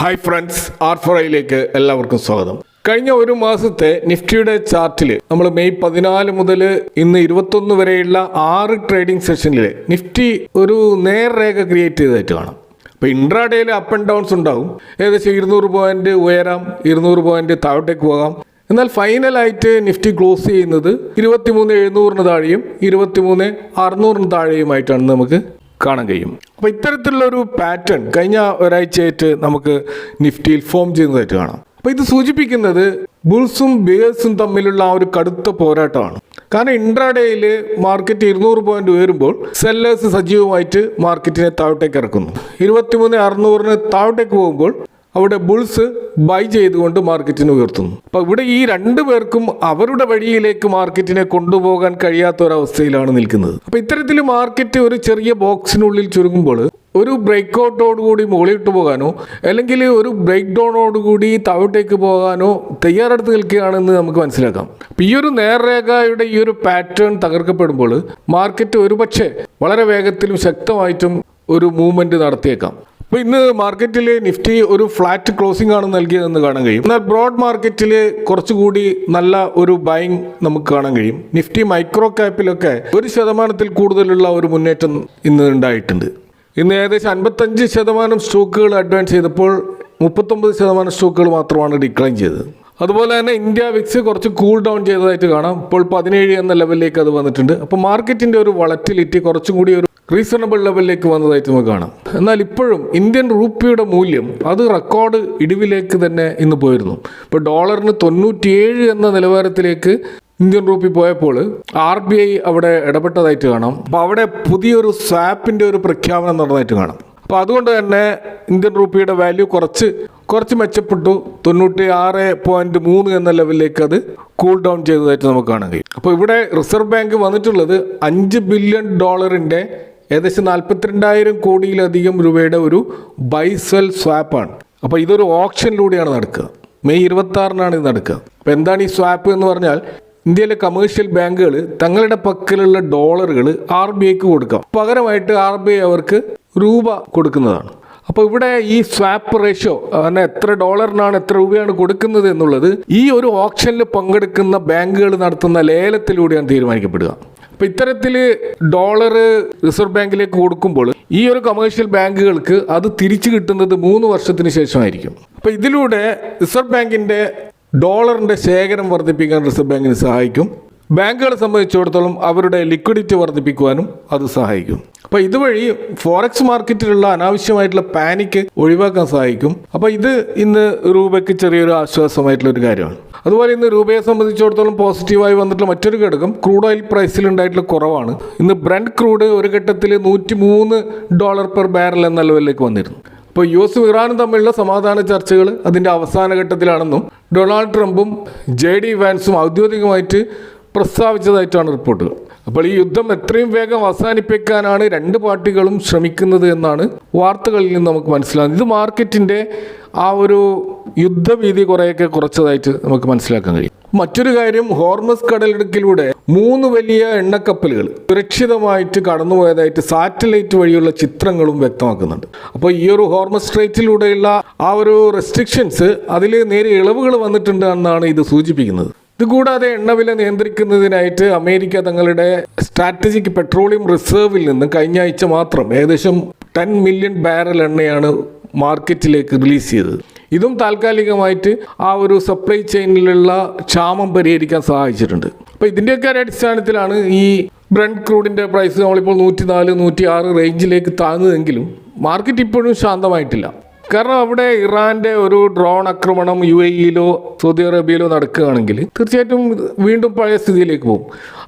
Hi friends, R4iലേക്ക് എല്ലാവർക്കും സ്വാഗതം. കഴിഞ്ഞ ഒരു മാസത്തെ നിഫ്റ്റിയുടെ ചാർട്ടിൽ നമ്മൾ മെയ് 14 മുതൽ ഇന്ന് 21 വരെയുള്ള 6 ട്രേഡിംഗ് സെഷനിൽ നിഫ്റ്റി ഒരു നേർരേഖ ക്രിയേറ്റ് ചെയ്തതായിട്ട് കാണാം. അപ്പോൾ ഇൻട്രാഡേയിൽ അപ്പ് ആൻഡ് ഡൗൺസ് ഉണ്ടാവും. ഏകദേശം 200 പോയിന്റ് ഉയരാം, 200 പോയിന്റ് താഴോട്ടേക്ക് പോകാം. എന്നാൽ ഫൈനലായിട്ട് നിഫ്റ്റി ക്ലോസ് ചെയ്യുന്നത് 23,700 താഴെയും 23,600 താഴെയുമായിട്ടാണ് നമുക്ക് കാണാൻ കഴിയും. അപ്പോൾ ഇത്തരത്തിലുള്ള ഒരു പാറ്റേൺ കഴിഞ്ഞ ഒരാഴ്ചയായിട്ട് നമുക്ക് നിഫ്റ്റിയിൽ ഫോം ചെയ്യുന്നതായിട്ട് കാണാം. അപ്പോൾ ഇത് സൂചിപ്പിക്കുന്നത് ബുൾസും ബിയേഴ്സും തമ്മിലുള്ള ആ ഒരു കടുത്ത പോരാട്ടമാണ്. കാരണം ഇൻട്രാഡേയിൽ മാർക്കറ്റ് 200 പോയിന്റ് ഉയരുമ്പോൾ സെല്ലേഴ്സ് സജീവമായിട്ട് മാർക്കറ്റിനെ താഴോട്ടേക്ക് ഇറക്കുന്നു. 23,600 താഴോട്ടേക്ക് പോകുമ്പോൾ അവിടെ ബുൾസ് ബൈ ചെയ്തുകൊണ്ട് മാർക്കറ്റിനെ ഉയർത്തുന്നു. അപ്പോൾ ഇവിടെ ഈ രണ്ടു പേർക്കും അവരുടെ വഴിയിലേക്ക് മാർക്കറ്റിനെ കൊണ്ടുപോകാൻ കഴിയാത്ത ഒരവസ്ഥയിലാണ് നിൽക്കുന്നത്. അപ്പോൾ ഇത്തരത്തിൽ മാർക്കറ്റ് ഒരു ചെറിയ ബോക്സിനുള്ളിൽ ചുരുങ്ങുമ്പോൾ ഒരു ബ്രേക്കൗട്ടോടുകൂടി മുകളിലിട്ട് പോകാനോ അല്ലെങ്കിൽ ഒരു ബ്രേക്ക് ഡൗണോടുകൂടി താഴോട്ടേക്ക് പോകാനോ തയ്യാറെടുത്ത് നിൽക്കുകയാണെന്ന് നമുക്ക് മനസ്സിലാക്കാം. അപ്പോൾ ഈ ഒരു നേർരേഖയുടെ ഈ ഒരു പാറ്റേൺ തകർക്കപ്പെടുമ്പോൾ മാർക്കറ്റ് ഒരുപക്ഷെ വളരെ വേഗത്തിലും ശക്തമായിട്ടും ഒരു മൂവ്മെന്റ് നടത്തിയേക്കാം. അപ്പോൾ ഇന്ന് മാർക്കറ്റിൽ നിഫ്റ്റി ഒരു ഫ്ലാറ്റ് ക്ലോസിംഗ് ആണ് നൽകിയതെന്ന് കാണാൻ കഴിയും. എന്നാൽ ബ്രോഡ് മാർക്കറ്റിൽ കുറച്ചുകൂടി നല്ല ഒരു ബൈങ് നമുക്ക് കാണാൻ കഴിയും. നിഫ്റ്റി മൈക്രോ ക്യാപ്പിലൊക്കെ 1% കൂടുതലുള്ള ഒരു മുന്നേറ്റം ഇന്ന് ഉണ്ടായിട്ടുണ്ട്. ഇന്ന് ഏകദേശം 55% സ്റ്റോക്കുകൾ അഡ്വാൻസ് ചെയ്തപ്പോൾ 39% സ്റ്റോക്കുകൾ മാത്രമാണ് ഡിക്ലൈൻ ചെയ്തത്. അതുപോലെ തന്നെ ഇന്ത്യ വിക്സ് കുറച്ച് കൂൾ ഡൗൺ ചെയ്തതായിട്ട് കാണാം. ഇപ്പോൾ 17 എന്ന ലെവലിലേക്ക് അത് വന്നിട്ടുണ്ട്. അപ്പോൾ മാർക്കറ്റിൻ്റെ ഒരു വളറ്റിലിറ്റി കുറച്ചും കൂടി ഒരു റീസണബിൾ ലെവലിലേക്ക് വന്നതായിട്ട് നമുക്ക് കാണാം. എന്നാൽ ഇപ്പോഴും ഇന്ത്യൻ രൂപയുടെ മൂല്യം അത് റെക്കോർഡ് ഇടിവിലേക്ക് തന്നെ ഇന്ന് പോയിരുന്നു. ഇപ്പോൾ ഡോളറിന് 97 എന്ന നിലവാരത്തിലേക്ക് ഇന്ത്യൻ രൂപി പോയപ്പോൾ RBI അവിടെ ഇടപെട്ടതായിട്ട് കാണാം. അപ്പോൾ അവിടെ പുതിയൊരു സ്വാപ്പിൻ്റെ ഒരു പ്രഖ്യാപനം നടന്നതായിട്ട് കാണാം. അപ്പോൾ അതുകൊണ്ട് തന്നെ ഇന്ത്യൻ രൂപയുടെ വാല്യൂ കുറച്ച് മെച്ചപ്പെട്ടു. 96.3 എന്ന ലെവലിലേക്ക് അത് കൂൾ ഡൗൺ ചെയ്തതായിട്ട് നമുക്ക് കാണാൻ കഴിയും. അപ്പോൾ ഇവിടെ റിസർവ് ബാങ്ക് വന്നിട്ടുള്ളത് $5 ബില്യൺ ഏകദേശം 42,000 കോടിയിലധികം രൂപയുടെ ഒരു ബൈ സെൽ സ്വാപ്പാണ്. അപ്പോൾ ഇതൊരു ഓപ്ഷനിലൂടെയാണ് നടക്കുക. മെയ് 26 ഇത് നടക്കുക. അപ്പോൾ എന്താണ് ഈ സ്വാപ്പ് എന്ന് പറഞ്ഞാൽ, ഇന്ത്യയിലെ കമേഴ്ഷ്യൽ ബാങ്കുകൾ തങ്ങളുടെ പക്കലുള്ള ഡോളറുകൾ RBIക്ക് കൊടുക്കാം. പകരമായിട്ട് RBI അവർക്ക് രൂപ കൊടുക്കുന്നതാണ്. അപ്പോൾ ഇവിടെ ഈ സ്വാപ്പ് റേഷ്യോ, കാരണം എത്ര ഡോളറിനാണ് എത്ര രൂപയാണ് കൊടുക്കുന്നത് എന്നുള്ളത് ഈ ഒരു ഓപ്ഷനിൽ പങ്കെടുക്കുന്ന ബാങ്കുകൾ നടത്തുന്ന ലേലത്തിലൂടെയാണ് തീരുമാനിക്കപ്പെടുക. അപ്പോൾ ഇത്തരത്തിൽ ഡോളർ റിസർവ് ബാങ്കിലേക്ക് കൊടുക്കുമ്പോൾ ഈ ഒരു കമേഴ്ഷ്യൽ ബാങ്കുകൾക്ക് അത് തിരിച്ചു കിട്ടുന്നത് 3 വർഷത്തിന് ശേഷമായിരിക്കും. അപ്പോൾ ഇതിലൂടെ റിസർവ് ബാങ്കിൻ്റെ ഡോളറിൻ്റെ ശേഖരം വർദ്ധിപ്പിക്കാൻ റിസർവ് ബാങ്കിന് സഹായിക്കും. ബാങ്കുകളെ സംബന്ധിച്ചിടത്തോളം അവരുടെ ലിക്വിഡിറ്റി വർദ്ധിപ്പിക്കുവാനും അത് സഹായിക്കും. അപ്പോൾ ഇതുവഴി ഫോറക്സ് മാർക്കറ്റിലുള്ള അനാവശ്യമായിട്ടുള്ള പാനിക്ക് ഒഴിവാക്കാൻ സഹായിക്കും. അപ്പോൾ ഇത് ഇന്ന് രൂപയ്ക്ക് ചെറിയൊരു ആശ്വാസമായിട്ടുള്ള ഒരു കാര്യമാണ്. അതുപോലെ ഇന്ന് രൂപയെ സംബന്ധിച്ചിടത്തോളം പോസിറ്റീവായി വന്നിട്ടുള്ള മറ്റൊരു ഘടകം ക്രൂഡ് ഓയിൽ പ്രൈസിൽ ഉണ്ടായിട്ടുള്ള കുറവാണ്. ഇന്ന് ബ്രന്റ് ക്രൂഡ് ഒരു ഘട്ടത്തിൽ $103 പെർ ബാരൽ എന്ന ലെവലിലേക്ക് വന്നിരുന്നു. ഇപ്പോൾ US ഇറാനും തമ്മിലുള്ള സമാധാന ചർച്ചകൾ അതിൻ്റെ അവസാന ഘട്ടത്തിലാണെന്നും ഡൊണാൾഡ് ട്രംപും JD വാൻസും ഔദ്യോഗികമായിട്ട് പ്രസ്താവിച്ചതായിട്ടാണ് റിപ്പോർട്ടുകൾ. അപ്പോൾ ഈ യുദ്ധം എത്രയും വേഗം അവസാനിപ്പിക്കാനാണ് രണ്ട് പാർട്ടികളും ശ്രമിക്കുന്നത് എന്നാണ് വാർത്തകളിൽ നിന്ന് നമുക്ക് മനസ്സിലാകുന്നത്. ഇത് മാർക്കറ്റിൻ്റെ ആ ഒരു യുദ്ധഭീതി കുറേയൊക്കെ കുറച്ചതായിട്ട് നമുക്ക് മനസ്സിലാക്കാൻ കഴിയും. മറ്റൊരു കാര്യം, ഹോർമസ് കടലിടുക്കിലൂടെ 3 വലിയ എണ്ണക്കപ്പലുകൾ സുരക്ഷിതമായിട്ട് കടന്നുപോയതായിട്ട് സാറ്റലൈറ്റ് വഴിയുള്ള ചിത്രങ്ങളും വ്യക്തമാക്കുന്നുണ്ട്. അപ്പോൾ ഈ ഒരു ഹോർമസ് സ്ട്രൈറ്റിലൂടെയുള്ള ആ ഒരു റെസ്ട്രിക്ഷൻസ് അതിൽ നേരെ ഇളവുകൾ വന്നിട്ടുണ്ട് എന്നാണ് ഇത് സൂചിപ്പിക്കുന്നത്. ഇതുകൂടാതെ എണ്ണവില നിയന്ത്രിക്കുന്നതിനായിട്ട് അമേരിക്ക തങ്ങളുടെ സ്ട്രാറ്റജിക് പെട്രോളിയം റിസർവിൽ നിന്ന് കഴിഞ്ഞ ആഴ്ച മാത്രം ഏകദേശം 10 മില്യൺ ബാരൽ എണ്ണയാണ് മാർക്കറ്റിലേക്ക് റിലീസ് ചെയ്തത്. ഇതും താൽക്കാലികമായിട്ട് ആ ഒരു സപ്ലൈ ചെയിനിലുള്ള ക്ഷാമം പരിഹരിക്കാൻ സഹായിച്ചിട്ടുണ്ട്. അപ്പോൾ ഇതിൻ്റെയൊക്കെ അടിസ്ഥാനത്തിലാണ് ഈ ബ്രന്റ് ക്രൂഡിൻ്റെ പ്രൈസ് നമ്മളിപ്പോൾ 104, 106 റേഞ്ചിലേക്ക് താഴ്ന്നതെങ്കിലും മാർക്കറ്റ് ഇപ്പോഴും ശാന്തമായിട്ടില്ല. കാരണം അവിടെ ഇറാൻ്റെ ഒരു ഡ്രോൺ ആക്രമണം UAEയിലോ സൗദി അറേബ്യയിലോ നടക്കുകയാണെങ്കിൽ തീർച്ചയായിട്ടും വീണ്ടും പഴയ സ്ഥിതിയിലേക്ക് പോകും.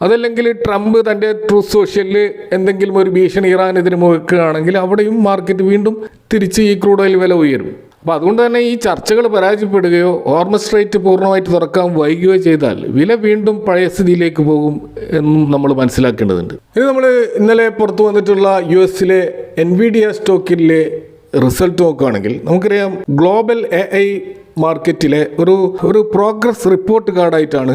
അതല്ലെങ്കിൽ ട്രംപ് തൻ്റെ ട്രൂത്ത് സോഷ്യലിൽ എന്തെങ്കിലും ഒരു ഭീഷണി ഇറാനെതിരെ മുഴക്കുകയാണെങ്കിൽ അവിടെയും മാർക്കറ്റ് വീണ്ടും തിരിച്ച് ഈ ക്രൂഡ് ഓയിൽ വില ഉയരും. അപ്പോൾ അതുകൊണ്ട് തന്നെ ഈ ചർച്ചകൾ പരാജയപ്പെടുകയോ ഹോർമസ് സ്ട്രൈറ്റ് പൂർണ്ണമായിട്ട് തുറക്കാൻ വൈകുകയോ ചെയ്താൽ വില വീണ്ടും പഴയ സ്ഥിതിയിലേക്ക് പോകും എന്നും നമ്മൾ മനസ്സിലാക്കേണ്ടതുണ്ട്. ഇനി നമ്മൾ ഇന്നലെ പുറത്തു വന്നിട്ടുള്ള US NVIDIA സ്റ്റോക്കിലെ റിസൾട്ട് നോക്കുകയാണെങ്കിൽ നമുക്കറിയാം, ഗ്ലോബൽ AI മാർക്കറ്റിലെ ഒരു പ്രോഗ്രസ് റിപ്പോർട്ട് കാർഡായിട്ടാണ്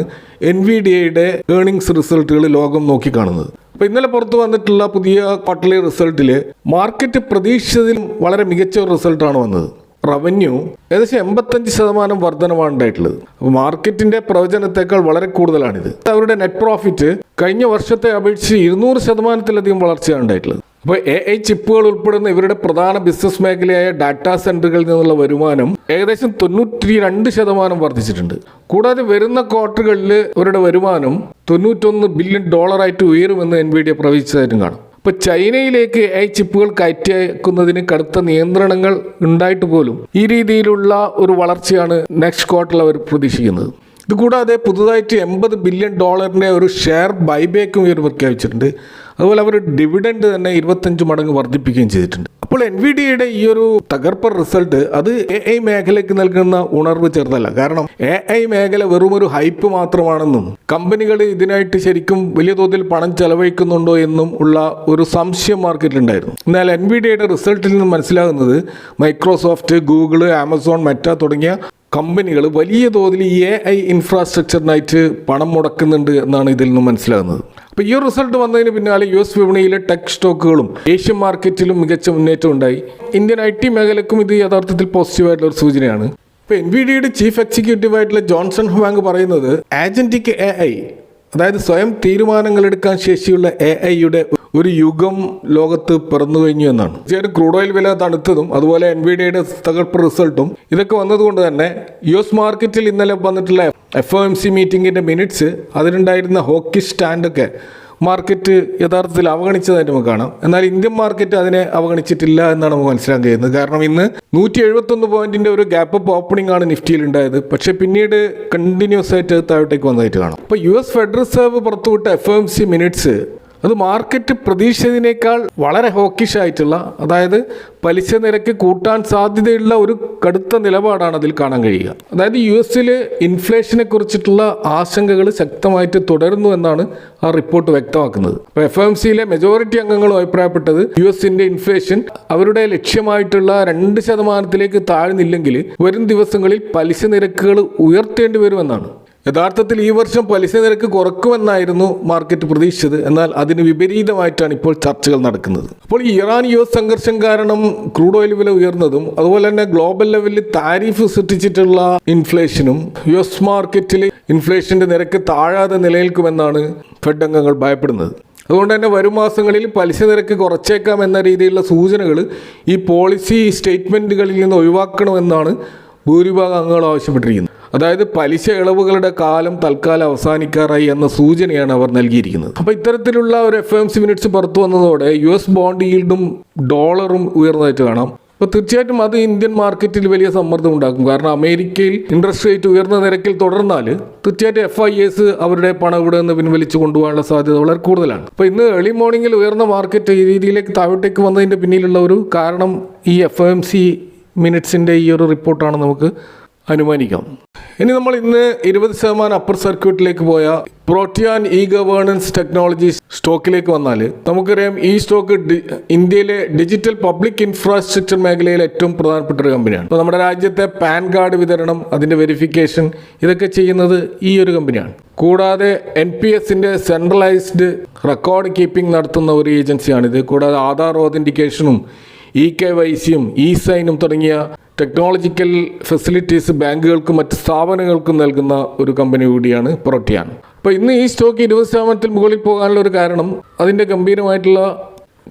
NVIDIAയുടെ ഏർണിങ്സ് റിസൾട്ടുകൾ ലോകം നോക്കിക്കാണുന്നത്. അപ്പോൾ ഇന്നലെ പുറത്തു വന്നിട്ടുള്ള പുതിയ ക്വാർട്ടർലി റിസൾട്ടിൽ മാർക്കറ്റ് പ്രതീക്ഷിച്ചതിലും വളരെ മികച്ച ഒരു റിസൾട്ടാണ് വന്നത്. റവന്യൂ ഏകദേശം 85% വർധനമാണ് ഉണ്ടായിട്ടുള്ളത്. അപ്പോൾ മാർക്കറ്റിന്റെ പ്രവചനത്തെക്കാൾ വളരെ കൂടുതലാണിത്. അവരുടെ നെറ്റ് പ്രോഫിറ്റ് കഴിഞ്ഞ വർഷത്തെ അപേക്ഷിച്ച് 200%-ലധികം വളർച്ചയാണ് ഉണ്ടായിട്ടുള്ളത്. അപ്പോൾ AI ചിപ്പുകൾ ഉൾപ്പെടുന്ന ഇവരുടെ പ്രധാന ബിസിനസ് മേഖലയായ ഡാറ്റാ സെന്ററുകളിൽ നിന്നുള്ള വരുമാനം ഏകദേശം 92% വർദ്ധിച്ചിട്ടുണ്ട്. കൂടാതെ വരുന്ന ക്വാർട്ടറുകളിൽ ഇവരുടെ വരുമാനം $91 ബില്യൺ ഉയരുമെന്ന് NVIDIA പ്രവചിച്ചതായിട്ടും കാണും. ഇപ്പോൾ ചൈനയിലേക്ക് AI ചിപ്പുകൾ കയറ്റിയക്കുന്നതിന് കടുത്ത നിയന്ത്രണങ്ങൾ ഉണ്ടായിട്ട് പോലും ഈ രീതിയിലുള്ള ഒരു വളർച്ചയാണ് നെക്സ്റ്റ് ക്വാർട്ടറിൽ അവർ പ്രതീക്ഷിക്കുന്നത്. ഇതുകൂടാതെ പുതുതായിട്ട് $80 ബില്യൺ ഒരു ഷെയർ ബൈബാക്കും ഇവർ പ്രഖ്യാപിച്ചിട്ടുണ്ട്. അതുപോലെ അവർ ഡിവിഡൻഡ് തന്നെ 25 മടങ്ങ് വർദ്ധിപ്പിക്കുകയും ചെയ്തിട്ടുണ്ട്. അപ്പോൾ NVIDIAയുടെ ഈ ഒരു തകർപ്പൻ റിസൾട്ട് അത് AI മേഖലയ്ക്ക് നൽകുന്ന ഉണർവ് ചെറുതല്ല. കാരണം AI മേഖല വെറും ഒരു ഹൈപ്പ് മാത്രമാണെന്നും കമ്പനികൾ ഇതിനായിട്ട് ശരിക്കും വലിയ തോതിൽ പണം ചെലവഴിക്കുന്നുണ്ടോ എന്നും ഉള്ള ഒരു സംശയം മാർക്കറ്റിലുണ്ടായിരുന്നു. എന്നാൽ NVIDIAയുടെ റിസൾട്ടിൽ നിന്ന് മനസ്സിലാകുന്നത് മൈക്രോസോഫ്റ്റ്, ഗൂഗിൾ, ആമസോൺ, മെറ്റ തുടങ്ങിയ കമ്പനികൾ വലിയ തോതിൽ ഈ AI ഇൻഫ്രാസ്ട്രക്ചറിനായിട്ട് പണം മുടക്കുന്നുണ്ട് എന്നാണ് ഇതിൽ നിന്ന് മനസ്സിലാകുന്നത്. അപ്പോൾ ഈ റിസൾട്ട് വന്നതിന് പിന്നാലെ US വിപണിയിലെ ടെക് സ്റ്റോക്കുകളും ഏഷ്യൻ മാർക്കറ്റിലും മികച്ച മുന്നേറ്റം ഉണ്ടായി. ഇന്ത്യൻ IT മേഖലക്കും ഇത് യഥാർത്ഥത്തിൽ പോസിറ്റീവായിട്ടുള്ള ഒരു സൂചനയാണ്. ഇപ്പോൾ NVIDIAയുടെ ചീഫ് എക്സിക്യൂട്ടീവ് ആയിട്ടുള്ള ജോൺസൺ ഹുവാങ് പറയുന്നത് ആജന്റിക് AI, അതായത് സ്വയം തീരുമാനങ്ങൾ എടുക്കാൻ ശേഷിയുള്ള AIയുടെ ഒരു യുഗം ലോകത്ത് പിറന്നു കഴിഞ്ഞു എന്നാണ്. തീർച്ചയായിട്ടും ക്രൂഡ് ഓയിൽ വില തണുത്തതും അതുപോലെ NVIDIAയുടെ തകർപ്പ് റിസൾട്ടും ഇതൊക്കെ വന്നതുകൊണ്ട് തന്നെ US മാർക്കറ്റിൽ ഇന്നലെ വന്നിട്ടുള്ള FOMC മീറ്റിംഗിൻ്റെ മിനിറ്റ്സ്, അതിലുണ്ടായിരുന്ന ഹോക്കി സ്റ്റാൻഡൊക്കെ മാർക്കറ്റ് യഥാർത്ഥത്തിൽ അവഗണിച്ചതായിട്ട് നമുക്ക് കാണാം. എന്നാൽ ഇന്ത്യൻ മാർക്കറ്റ് അതിനെ അവഗണിച്ചിട്ടില്ല എന്നാണ് നമുക്ക് മനസ്സിലാക്കാൻ കഴിയുന്നത്. കാരണം ഇന്ന് 171 പോയിന്റിന്റെ ഒരു ഗ്യാപ്പ് അപ്പ് ഓപ്പണിംഗ് ആണ് നിഫ്റ്റിയിൽ ഉണ്ടായത്. പക്ഷേ പിന്നീട് കണ്ടിന്യൂസ് ആയിട്ട് താഴോട്ടേക്ക് വന്നതായിട്ട് കാണാം. അപ്പോൾ US ഫെഡറൽ റിസർവ് പുറത്തുവിട്ട FOMC മിനിറ്റ്സ് അത് മാർക്കറ്റ് പ്രതീക്ഷിച്ചതിനേക്കാൾ വളരെ ഹോക്കിഷ് ആയിട്ടുള്ള, അതായത് പലിശ നിരക്ക് കൂട്ടാൻ സാധ്യതയുള്ള ഒരു കടുത്ത നിലപാടാണ് അതിൽ കാണാൻ കഴിയുക. അതായത് US ഇൻഫ്ലേഷനെ കുറിച്ചിട്ടുള്ള ആശങ്കകൾ ശക്തമായിട്ട് തുടരുന്നു എന്നാണ് ആ റിപ്പോർട്ട് വ്യക്തമാക്കുന്നത്. അപ്പോൾ FOMCയിലെ മെജോറിറ്റി അംഗങ്ങളും അഭിപ്രായപ്പെട്ടത് US ഇൻഫ്ലേഷൻ അവരുടെ ലക്ഷ്യമായിട്ടുള്ള 2% താഴ്ന്നില്ലെങ്കിൽ വരും ദിവസങ്ങളിൽ പലിശ നിരക്കുകൾ ഉയർത്തേണ്ടി വരുമെന്നാണ്. യഥാർത്ഥത്തിൽ ഈ വർഷം പലിശ നിരക്ക് കുറക്കുമെന്നായിരുന്നു മാർക്കറ്റ് പ്രതീക്ഷിച്ചത്. എന്നാൽ അതിന് വിപരീതമായിട്ടാണ് ഇപ്പോൾ ചർച്ചകൾ നടക്കുന്നത്. അപ്പോൾ ഇറാൻ US സംഘർഷം കാരണം ക്രൂഡ് ഓയിൽ വില ഉയർന്നതും അതുപോലെ തന്നെ ഗ്ലോബൽ ലെവലിൽ താരിഫ് സൃഷ്ടിച്ചിട്ടുള്ള ഇൻഫ്ലേഷനും US മാർക്കറ്റിൽ ഇൻഫ്ലേഷന്റെ നിരക്ക് താഴാതെ നിലനിൽക്കുമെന്നാണ് ഫെഡ് അംഗങ്ങൾ ഭയപ്പെടുന്നത്. അതുകൊണ്ട് തന്നെ വരും മാസങ്ങളിൽ പലിശ നിരക്ക് കുറച്ചേക്കാം എന്ന രീതിയിലുള്ള സൂചനകൾ ഈ പോളിസി സ്റ്റേറ്റ്മെൻറ്റുകളിൽ നിന്ന് ഒഴിവാക്കണമെന്നാണ് ഭൂരിഭാഗം അംഗങ്ങൾ ആവശ്യപ്പെട്ടിരിക്കുന്നത്. അതായത് പലിശ ഇളവുകളുടെ കാലം തൽക്കാലം അവസാനിക്കാറായി എന്ന സൂചനയാണ് അവർ നൽകിയിരിക്കുന്നത്. അപ്പോൾ ഇത്തരത്തിലുള്ള ഒരു FOMC മിനിറ്റ്സ് പുറത്തു വന്നതോടെ US ബോണ്ട് ഈൽഡും ഡോളറും ഉയർന്നതായിട്ട് കാണാം. അപ്പോൾ തീർച്ചയായിട്ടും അത് ഇന്ത്യൻ മാർക്കറ്റിൽ വലിയ സമ്മർദ്ദം ഉണ്ടാക്കും. കാരണം അമേരിക്കയിൽ ഇൻട്രസ്റ്റ് റേറ്റ് ഉയർന്ന നിരക്കിൽ തുടർന്നാൽ തീർച്ചയായിട്ടും FIS അവരുടെ പണം ഇവിടെ നിന്ന് പിൻവലിച്ചു കൊണ്ടുപോകാനുള്ള സാധ്യത വളരെ കൂടുതലാണ്. അപ്പോൾ ഇന്ന് ഏർലി മോർണിംഗിൽ ഉയർന്ന മാർക്കറ്റ് ഈ രീതിയിലേക്ക് താഴോട്ടേക്ക് വന്നതിൻ്റെ പിന്നിലുള്ള ഒരു കാരണം ഈ FOMC മിനിറ്റ്സിൻ്റെ ഈ ഒരു റിപ്പോർട്ടാണ് നമുക്ക് അനുമാനിക്കാം. ഇനി നമ്മൾ ഇന്ന് 20% അപ്പർ സർക്യൂട്ടിലേക്ക് പോയ പ്രോട്ടിയാൻ ഗവേണൻസ് ടെക്നോളജീസ് സ്റ്റോക്കിലേക്ക് വന്നാൽ നമുക്കറിയാം ഈ സ്റ്റോക്ക് ഇന്ത്യയിലെ ഡിജിറ്റൽ പബ്ലിക് ഇൻഫ്രാസ്ട്രക്ചർ മേഖലയിലെ ഏറ്റവും പ്രധാനപ്പെട്ട ഒരു കമ്പനിയാണ്. അപ്പോൾ നമ്മുടെ രാജ്യത്തെ പാൻ കാർഡ് വിതരണം, അതിൻ്റെ വെരിഫിക്കേഷൻ ഇതൊക്കെ ചെയ്യുന്നത് ഈ ഒരു കമ്പനിയാണ്. കൂടാതെ NPSന്റെ സെൻട്രലൈസ്ഡ് റെക്കോർഡ് കീപ്പിംഗ് നടത്തുന്ന ഒരു ഏജൻസിയാണിത്. കൂടാതെ ആധാർ ഓതൻറ്റിക്കേഷനും EKYCയും ഇ-സൈനും തുടങ്ങിയ ടെക്നോളജിക്കൽ ഫെസിലിറ്റീസ് ബാങ്കുകൾക്കും മറ്റ് സ്ഥാപനങ്ങൾക്കും നൽകുന്ന ഒരു കമ്പനി കൂടിയാണ് പ്രോട്ടിയാൻ. അപ്പോൾ ഇന്ന് ഈ സ്റ്റോക്ക് 20% മുകളിൽ പോകാനുള്ള ഒരു കാരണം അതിൻ്റെ ഗംഭീരമായിട്ടുള്ള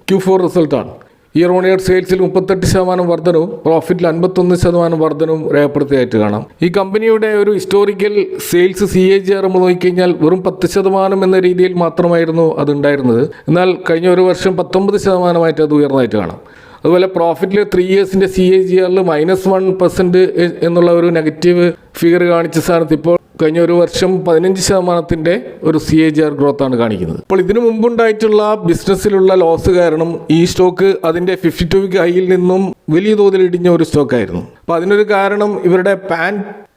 Q4 റിസൾട്ടാണ്. ഇയർ ഓൺ ഇയർ സെയിൽസിൽ 38% വർധനവും പ്രോഫിറ്റിൽ 51% വർധനവും രേഖപ്പെടുത്തിയായിട്ട് കാണാം. ഈ കമ്പനിയുടെ ഒരു ഹിസ്റ്റോറിക്കൽ സെയിൽസ് CAGR നോക്കിക്കഴിഞ്ഞാൽ വെറും 10% എന്ന രീതിയിൽ മാത്രമായിരുന്നു അതുണ്ടായിരുന്നത്. എന്നാൽ കഴിഞ്ഞ ഒരു വർഷം 19% അത് ഉയർന്നതായിട്ട് കാണാം. അതുപോലെ പ്രോഫിറ്റിൽ 3 ഇയേഴ്സിൻ്റെ CAGRൽ -1% എന്നുള്ള ഒരു നെഗറ്റീവ് ഫിഗർ കാണിച്ച സ്ഥാനത്ത് ഇപ്പോൾ കഴിഞ്ഞ ഒരു വർഷം 15% ഒരു CAGR ഗ്രോത്താണ് കാണിക്കുന്നത്. അപ്പോൾ ഇതിനു മുമ്പുണ്ടായിട്ടുള്ള ബിസിനസ്സിലുള്ള ലോസ് കാരണം ഈ സ്റ്റോക്ക് അതിൻ്റെ 52-വീക്ക് ഹൈയിൽ നിന്നും വലിയ തോതിൽ ഇടിഞ്ഞ ഒരു സ്റ്റോക്കായിരുന്നു. അപ്പോൾ അതിനൊരു കാരണം ഇവരുടെ പാൻ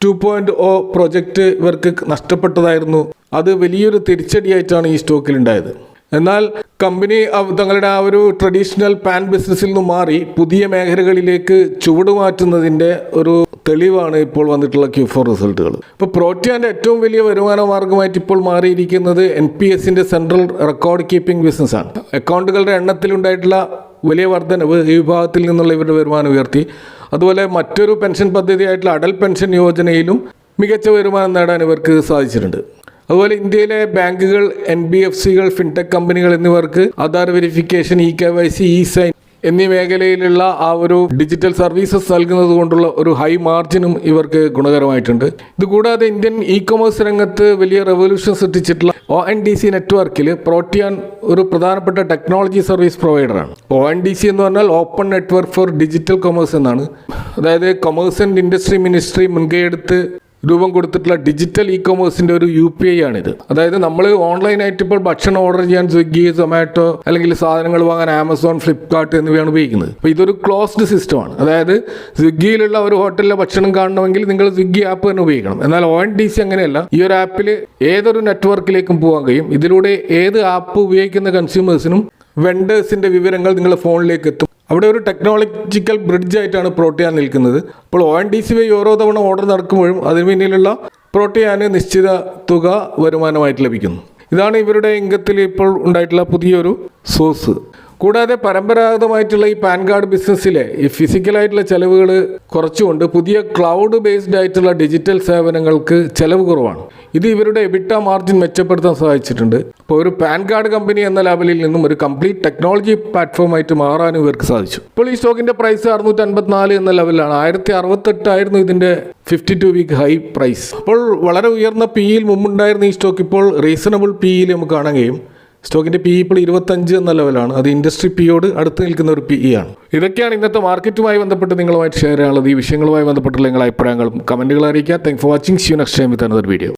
2.0 പ്രോജക്റ്റ് ഇവർക്ക് നഷ്ടപ്പെട്ടതായിരുന്നു. അത് വലിയൊരു തിരിച്ചടിയായിട്ടാണ് ഈ സ്റ്റോക്കിൽ ഉണ്ടായത്. എന്നാൽ കമ്പനി തങ്ങളുടെ ആ ഒരു ട്രഡീഷണൽ പാൻ ബിസിനസ്സിൽ നിന്ന് മാറി പുതിയ മേഖലകളിലേക്ക് ചുവടുമാറ്റുന്നതിൻ്റെ ഒരു തെളിവാണ് ഇപ്പോൾ വന്നിട്ടുള്ള Q4 റിസൾട്ടുകൾ. ഇപ്പോൾ പ്രോട്ടിയാൻ്റെ ഏറ്റവും വലിയ വരുമാന മാർഗമായിട്ട് ഇപ്പോൾ മാറിയിരിക്കുന്നത് NPSന്റെ സെൻട്രൽ റെക്കോർഡ് കീപ്പിംഗ് ബിസിനസ്സാണ്. അക്കൗണ്ടുകളുടെ എണ്ണത്തിലുണ്ടായിട്ടുള്ള വലിയ വർധനവ് ഈ വിഭാഗത്തിൽ നിന്നുള്ള ഇവരുടെ വരുമാനം ഉയർത്തി. അതുപോലെ മറ്റൊരു പെൻഷൻ പദ്ധതിയായിട്ടുള്ള അടൽ പെൻഷൻ യോജനയിലും മികച്ച വരുമാനം നേടാൻ ഇവർക്ക് സാധിച്ചിട്ടുണ്ട്. അതുപോലെ ഇന്ത്യയിലെ ബാങ്കുകൾ, NBFCകൾ, ഫിൻടെക് കമ്പനികൾ എന്നിവർക്ക് ആധാർ വെരിഫിക്കേഷൻ, eKYC, e-സൈൻ എന്നീ മേഖലയിലുള്ള ആ ഒരു ഡിജിറ്റൽ സർവീസസ് നൽകുന്നത് കൊണ്ടുള്ള ഒരു ഹൈ മാർജിനും ഇവർക്ക് ഗുണകരമായിട്ടുണ്ട്. ഇതുകൂടാതെ ഇന്ത്യൻ ഇ-കൊമേഴ്സ് രംഗത്ത് വലിയ റെവല്യൂഷൻ സൃഷ്ടിച്ചിട്ടുള്ള ONDC നെറ്റ്വർക്കിൽ പ്രോട്ടിയാൻ ഒരു പ്രധാനപ്പെട്ട ടെക്നോളജി സർവീസ് പ്രൊവൈഡറാണ്. ONDC എന്ന് പറഞ്ഞാൽ open network four digital commerce എന്നാണ്. അതായത് കൊമേഴ്സ് ആൻഡ് ഇൻഡസ്ട്രി മിനിസ്ട്രി മുൻകൈയെടുത്ത് രൂപം കൊടുത്തിട്ടുള്ള ഡിജിറ്റൽ ഇ-കൊമേഴ്സിൻ്റെ ഒരു UPI ആണിത്. അതായത് നമ്മൾ ഓൺലൈനായിട്ട് ഇപ്പോൾ ഭക്ഷണം ഓർഡർ ചെയ്യാൻ സ്വിഗ്ഗി, സൊമാറ്റോ അല്ലെങ്കിൽ സാധനങ്ങൾ വാങ്ങാൻ ആമസോൺ, ഫ്ലിപ്കാർട്ട് എന്നിവയാണ് ഉപയോഗിക്കുന്നത്. അപ്പോൾ ഇതൊരു ക്ലോസ്ഡ് സിസ്റ്റമാണ്. അതായത് സ്വിഗ്ഗിയിലുള്ള ഒരു ഹോട്ടലിലെ ഭക്ഷണം കാണണമെങ്കിൽ നിങ്ങൾ സ്വിഗ്ഗി ആപ്പ് തന്നെ ഉപയോഗിക്കണം. എന്നാൽ ONDC അങ്ങനെയല്ല. ഈ ഒരു ആപ്പിൽ ഏതൊരു നെറ്റ്വർക്കിലേക്കും പോകാൻ കഴിയും. ഇതിലൂടെ ഏത് ആപ്പ് ഉപയോഗിക്കുന്ന കൺസ്യൂമേഴ്സിനും വെണ്ടേഴ്സിൻ്റെ വിവരങ്ങൾ നിങ്ങളുടെ ഫോണിലേക്ക് എത്തും. അവിടെ ഒരു ടെക്നോളജിക്കൽ ബ്രിഡ്ജ് ആയിട്ടാണ് പ്രോട്ടിയാൻ നിൽക്കുന്നത്. അപ്പോൾ ONDC വഴി ഓരോ തവണ ഓർഡർ നടക്കുമ്പോഴും അതിന് പിന്നിലുള്ള പ്രോട്ടിയാന് നിശ്ചിത തുക വരുമാനമായിട്ട് ലഭിക്കുന്നു. ഇതാണ് ഇവരുടെ ഇൻകത്തിൽ ഇപ്പോൾ ഉണ്ടായിട്ടുള്ള പുതിയൊരു സോഴ്സ്. കൂടാതെ പരമ്പരാഗതമായിട്ടുള്ള ഈ പാൻ കാർഡ് ബിസിനസ്സിലെ ഈ ഫിസിക്കലായിട്ടുള്ള ചിലവുകൾ കുറച്ചുകൊണ്ട് പുതിയ ക്ലൗഡ് ബേസ്ഡ് ആയിട്ടുള്ള ഡിജിറ്റൽ സേവനങ്ങൾക്ക് ചിലവ് കുറവാണ്. ഇത് ഇവരുടെ എബിറ്റ മാർജിൻ മെച്ചപ്പെടുത്താൻ സഹായിച്ചിട്ടുണ്ട്. ഇപ്പോൾ ഒരു പാൻ കാർഡ് കമ്പനി എന്ന ലെവലിൽ നിന്നും ഒരു കംപ്ലീറ്റ് ടെക്നോളജി പ്ലാറ്റ്ഫോമായിട്ട് മാറാനും ഇവർക്ക് സാധിച്ചു. ഇപ്പോൾ ഈ സ്റ്റോക്കിൻ്റെ പ്രൈസ് 654 എന്ന ലെവലിലാണ്. 1068 ആയിരുന്നു ഇതിൻ്റെ 52 വീക്ക് ഹൈ പ്രൈസ്. അപ്പോൾ വളരെ ഉയർന്ന PEയിൽ മുമ്പുണ്ടായിരുന്ന ഈ സ്റ്റോക്ക് ഇപ്പോൾ റീസണബിൾ PEയിൽ നമുക്ക് കാണാൻ കഴിയും. സ്റ്റോക്കിൻ്റെ PE ഇപ്പോൾ 25 എന്ന ലെവലാണ്. അത് ഇൻഡസ്ട്രി PEയോട് അടുത്ത് നിൽക്കുന്ന ഒരു PE ആണ്. ഇതൊക്കെയാണ് ഇന്നത്തെ മാർക്കറ്റുമായി ബന്ധപ്പെട്ട് നിങ്ങളുമായിട്ട് ഷെയർ ചെയ്യാനുള്ളത്. ഈ വിഷയങ്ങളുമായി ബന്ധപ്പെട്ടുള്ള നിങ്ങളുടെ അഭിപ്രായങ്ങളും കമൻറ്റുകൾ അറിയിക്കുക. Thank for watching. See you next time with another video.